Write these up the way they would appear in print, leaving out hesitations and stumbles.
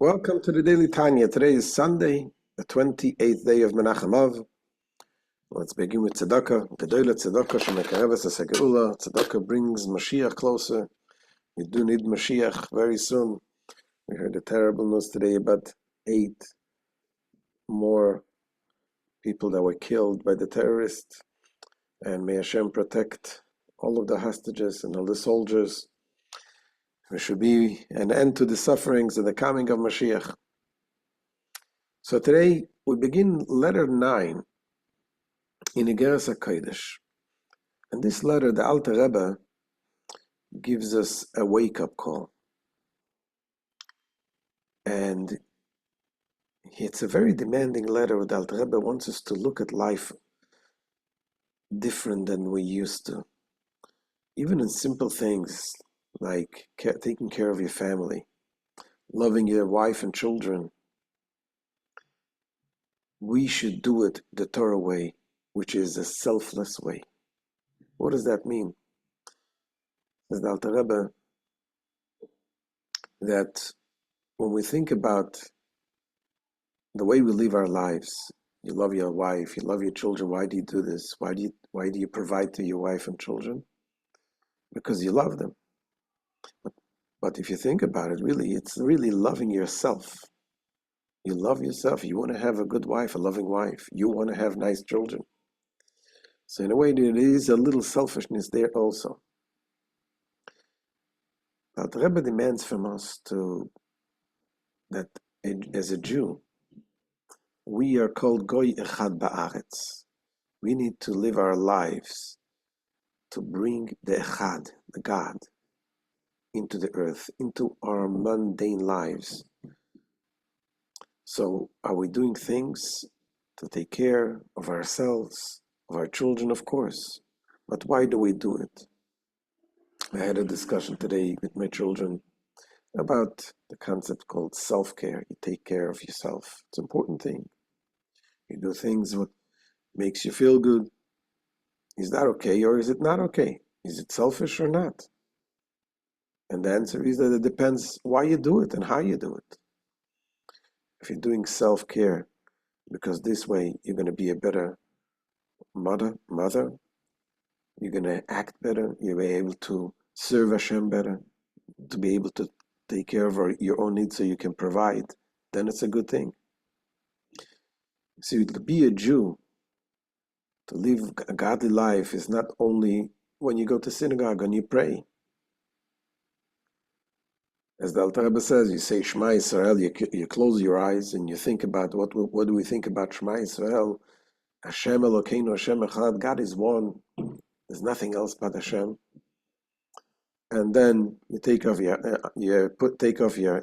Welcome to the Daily Tanya. Today is Sunday, the 28th day of Menachem. Let's begin with tzedakah. Gedoyle tzedakah shemekareves hageula. Tzedakah brings Mashiach closer. We do need Mashiach very soon. We heard the terrible news today about 8 more people that were killed by the terrorists. And may Hashem protect all of the hostages and all the soldiers. There should be an end to the sufferings and the coming of Mashiach. So today we begin letter 9 in Igeret Hakodesh. And this letter, the Alter Rebbe gives us a wake-up call. And it's a very demanding letter. The Alter Rebbe wants us to look at life different than we used to. Even in simple things like taking care of your family, loving your wife and children. We should do it the Torah way, which is a selfless way. What does that mean? Says the Alter Rebbe that when we think about the way we live our lives, you love your wife, you love your children. Why do you do this? Why do you provide to your wife and children? Because you love them. But if you think about it, really, it's really loving yourself. You love yourself. You want to have a good wife, a loving wife. You want to have nice children. So in a way, there is a little selfishness there also. Now, the Rebbe demands from us that as a Jew, we are called Goy Echad Ba'aretz. We need to live our lives to bring the Echad, the God, into the earth, into our mundane lives. So are we doing things to take care of ourselves, of our children, of course. But why do we do it? I had a discussion today with my children about the concept called self-care. You take care of yourself. It's an important thing. You do things what makes you feel good. Is that okay or is it not okay? Is it selfish or not? And the answer is that it depends why you do it and how you do it. If you're doing self-care, because this way you're going to be a better mother, you're going to act better, you'll be able to serve Hashem better, to be able to take care of your own needs so you can provide, then it's a good thing. See, to be a Jew, to live a godly life is not only when you go to synagogue and you pray. As the Alter Rebbe says, you say Shema Yisrael, you close your eyes and you think about what do we think about Shema Yisrael? Hashem Elokeinu, Hashem Echad, God is one. There's nothing else but Hashem. And then you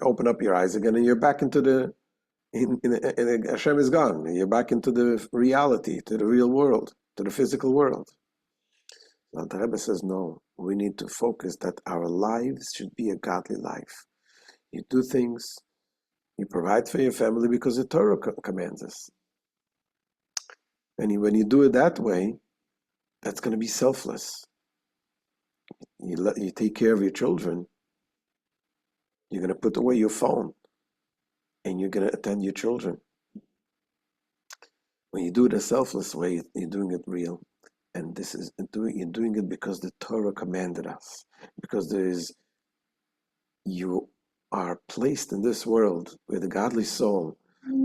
open up your eyes again, and you're back into Hashem is gone. You're back into the reality, to the real world, to the physical world. Now the Rebbe says, no, we need to focus that our lives should be a godly life. You do things, you provide for your family because the Torah commands us. And when you do it that way, that's going to be selfless. You take care of your children, you're going to put away your phone, and you're going to attend your children. When you do it a selfless way, you're doing it real. And you're doing it because the Torah commanded us. Because you are placed in this world with a godly soul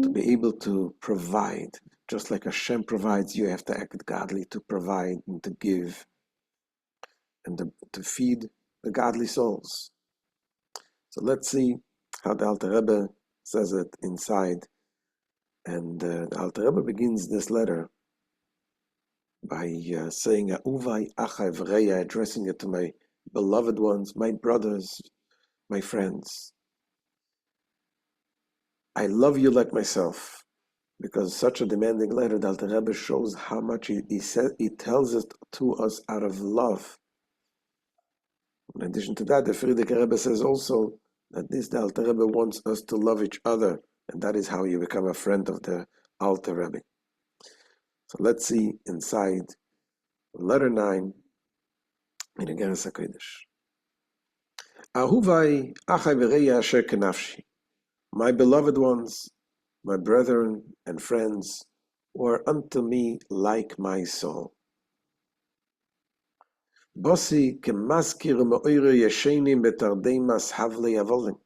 to be able to provide. Just like Hashem provides, you have to act godly to provide and to give and to feed the godly souls. So let's see how the Alter Rebbe says it inside. And the Alter Rebbe begins this letter by saying, Uvai achai v'reya, addressing it to my beloved ones, my brothers, my friends. I love you like myself. Because such a demanding letter, the Alter Rebbe shows how much he tells it to us out of love. In addition to that, the Frierdiker Rebbe says also that the Alter Rebbe wants us to love each other, and that is how you become a friend of the Alter Rebbe. So let's see inside letter 9 in Igeret Hakodesh. Ahuvai achai v'reya asher kenafshi. My beloved ones, my brethren and friends, who are unto me like my soul. Bossi kemaskir me'oire yeshenim betardemas havle avolim.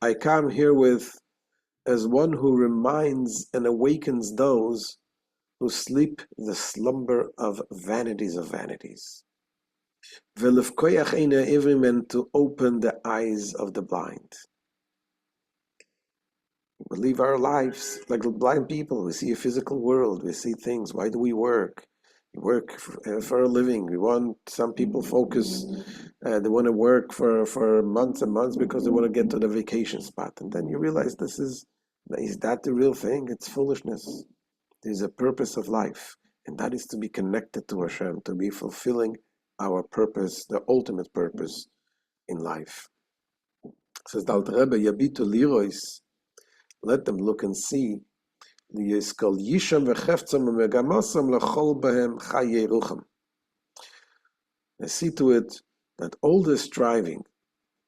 I come herewith as one who reminds and awakens those who sleep the slumber of vanities of vanities. Velefkoyach eine ivrim, and to open the eyes of the blind. We live our lives like blind people. We see a physical world. We see things. Why do we work? We work for a living. Some people focus, they want to work for months and months because they want to get to the vacation spot. And then you realize is that the real thing? It's foolishness. There's a purpose of life, and that is to be connected to Hashem, to be fulfilling our purpose, the ultimate purpose in life. Says the Alter Rebbe, Yabitu lirois, let them look and see. See to it that all the striving,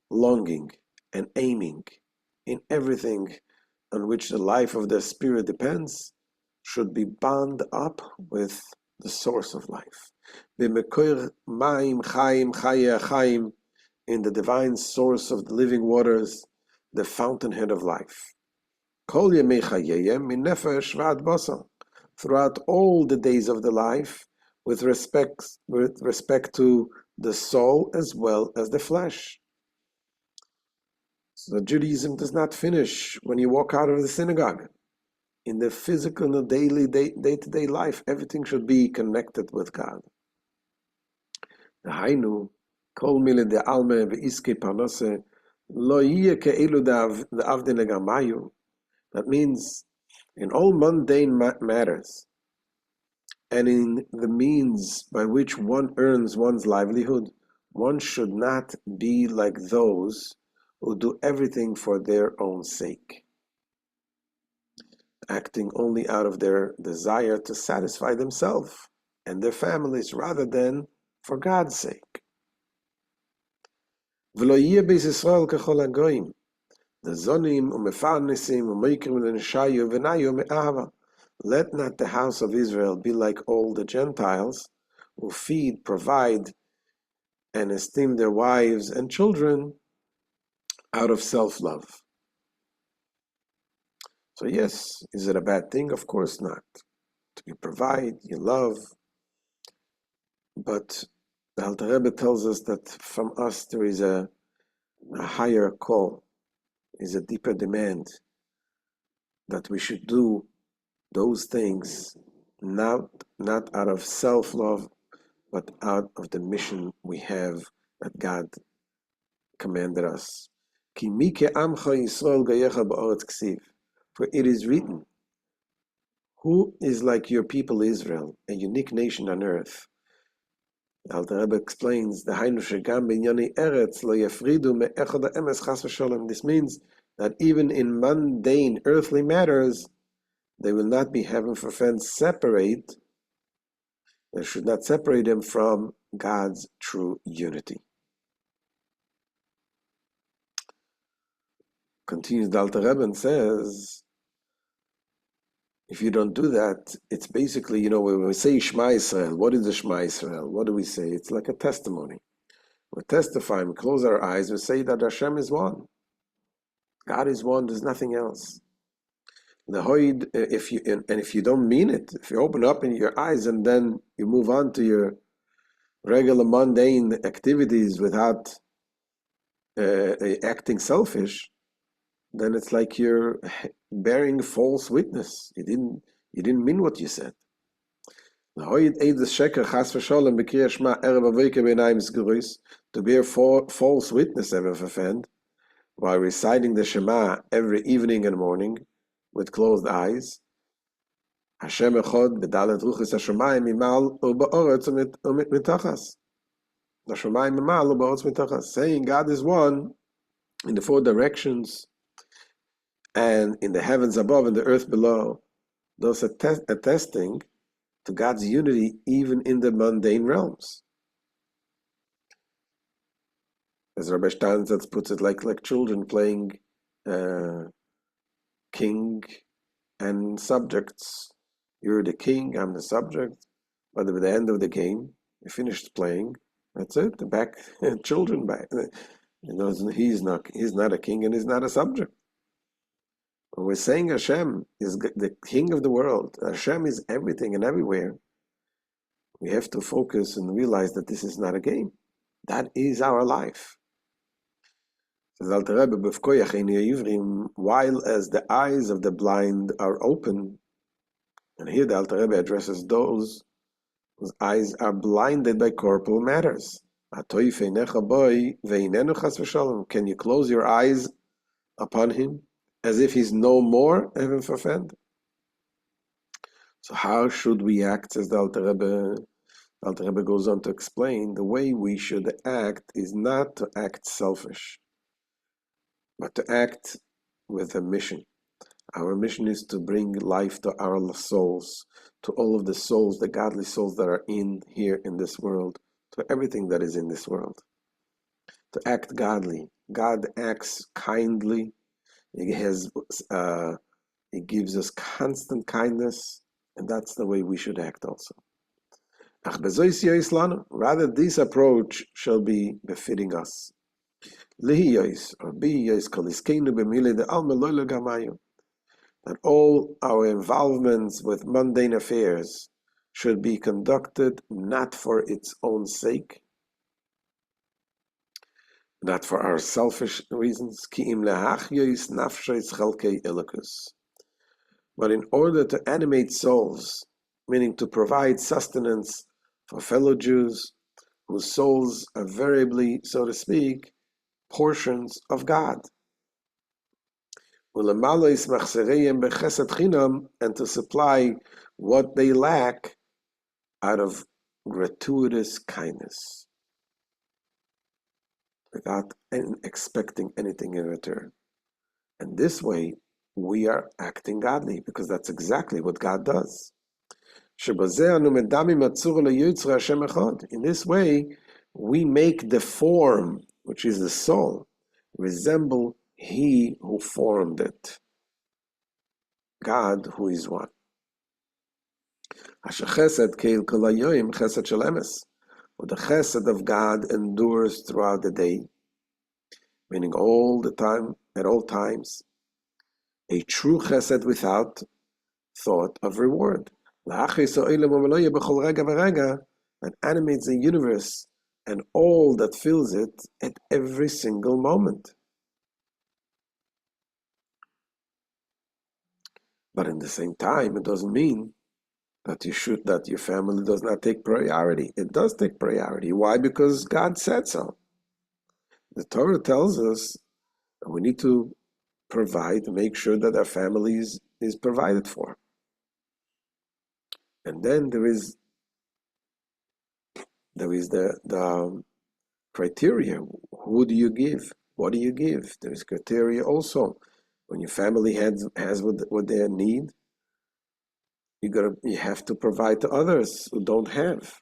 longing, and aiming in everything on which the life of their spirit depends should be bound up with the source of life. In the divine source of the living waters, the fountainhead of life. Throughout all the days of the life, with respect to the soul as well as the flesh. So Judaism does not finish when you walk out of the synagogue. In the physical and daily day-to-day life, everything should be connected with God. Hainu, kol mile de alme ve'iske parnose, lo yeh ke'elu de'avdei negamayu. That means, in all mundane matters, and in the means by which one earns one's livelihood, one should not be like those who do everything for their own sake, acting only out of their desire to satisfy themselves and their families rather than for God's sake. V'lo yeh beis Yisrael kechol hagoyim, the zonim umefarnesim umeikrim l'neshayu v'nayu me'ahava. Let not the house of Israel be like all the Gentiles who feed, provide, and esteem their wives and children out of self-love. So yes, is it a bad thing? Of course not. You provide, you love, but the Alter Rebbe tells us that from us there is a higher call, is a deeper demand that we should do those things not out of self-love, but out of the mission we have that God commanded us. For it is written, who is like your people Israel, a unique nation on earth? The Alter Rebbe explains, this means that even in mundane earthly matters, they will not be heaven for friends separate. They should not separate them from God's true unity. Continues the Alter Rebbe and says, if you don't do that, it's basically, when we say Shema Yisrael, what is the Shema Yisrael? What do we say? It's like a testimony. We testify, we close our eyes, we say that Hashem is one. God is one, there's nothing else. If you don't mean it, if you open up in your eyes and then you move on to your regular mundane activities without acting selfish, then it's like you're bearing false witness. You didn't mean what you said. To bear false witness, while reciting the Shema every evening and morning with closed eyes. Hashem echad b'dalet ruchos hashamayim mimal u'ba'oretz u'mitachas. Hashamayim mimal u'ba'oretz mitachas. Saying God is one in the four directions and in the heavens above and the earth below. Those attesting to God's unity even in the mundane realms. As Rabbi Steinsaltz puts it, like children playing king and subjects. You're the king, I'm the subject. But at the end of the game, you finished playing. That's it. Back children back. He's not a king and he's not a subject. When we're saying Hashem is the king of the world, Hashem is everything and everywhere, we have to focus and realize that this is not a game. That is our life. While as the eyes of the blind are open, and here the Alter Rebbe addresses those whose eyes are blinded by corporal matters. Can you close your eyes upon him as if he's no more, heaven forfend? So how should we act, says the Alter Rebbe? The Alter Rebbe goes on to explain the way we should act is not to act selfish, but to act with a mission. Our mission is to bring life to our souls, to all of the souls, the godly souls that are here in this world, to everything that is in this world. To act godly. God acts kindly. He gives us constant kindness, and that's the way we should act also. Rather, this approach shall be befitting us. That all our involvements with mundane affairs should be conducted not for its own sake, not for our selfish reasons, but in order to animate souls, meaning to provide sustenance for fellow Jews whose souls are variably, so to speak, portions of God. And to supply what they lack out of gratuitous kindness, without expecting anything in return. And this way, we are acting godly, because that's exactly what God does. In this way, we make the form, which is the soul, resemble He who formed it, God who is one. For the chesed of God endures throughout the day, meaning all the time, at all times, a true chesed without thought of reward. That animates the universe and all that fills it at every single moment. But in the same time, it doesn't mean that your family does not take priority. It does take priority. Why? Because God said so. The Torah tells us that we need to provide, make sure that our families is provided for. And then there is the criteria. Who do you give? What do you give? There is criteria also. When your family has what they need, you have to provide to others who don't have.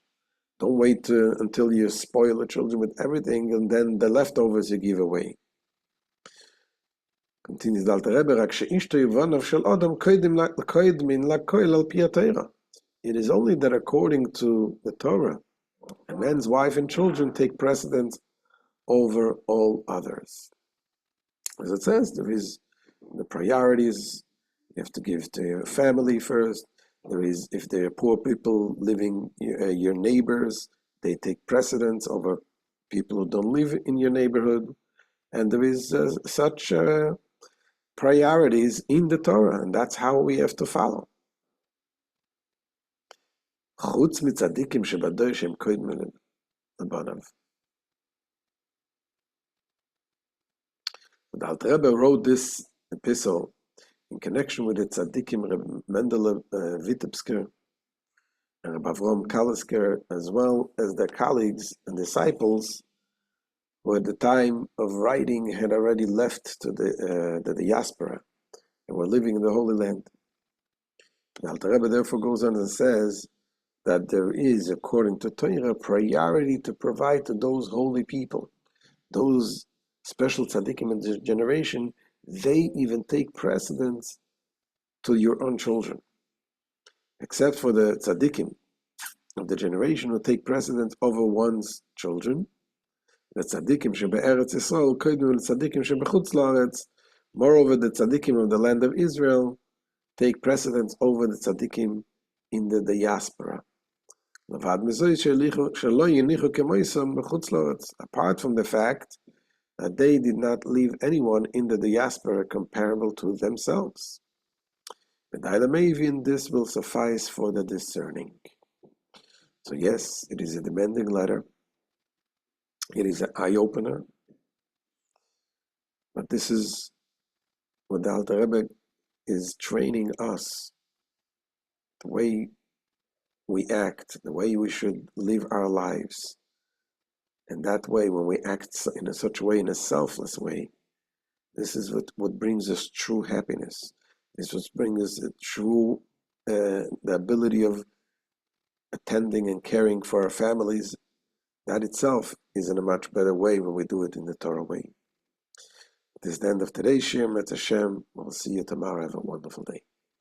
Don't wait until you spoil the children with everything and then the leftovers you give away. Continues the Alter Rebbe, it is only that according to the Torah, a man's wife and children take precedence over all others. As it says, there is the priorities. You have to give to your family first. There is, if there are poor people living, your neighbors, they take precedence over people who don't live in your neighborhood. And there is such priorities in the Torah, and that's how we have to follow. The Alter Rebbe wrote this epistle in connection with the tzaddikim Reb Mendele Vitebsker and Reb Avrom Kalisker, as well as their colleagues and disciples who at the time of writing had already left to the diaspora and were living in the Holy Land. The Alter Rebbe therefore goes on and says that there is, according to Torah, priority to provide to those holy people, those special tzaddikim in this generation, they even take precedence to your own children, except for the tzaddikim of the generation who take precedence over one's children. The tzaddikim shebe'eretz Yisrael koidmu l'tzaddikim shebechutz la'aretz. Moreover, the tzaddikim of the land of Israel take precedence over the tzaddikim in the diaspora. Apart from the fact that they did not leave anyone in the diaspora comparable to themselves. This will suffice for the discerning. So yes, it is a demanding letter. It is an eye-opener. But this is what the Alter Rebbe is training us, the way we act, the way we should live our lives. And that way, when we act in such a way, in a selfless way, this is what brings us true happiness. This is what brings us the ability of attending and caring for our families. That itself is in a much better way when we do it in the Torah way. This is the end of today's Shir. Menachem. We'll see you tomorrow. Have a wonderful day.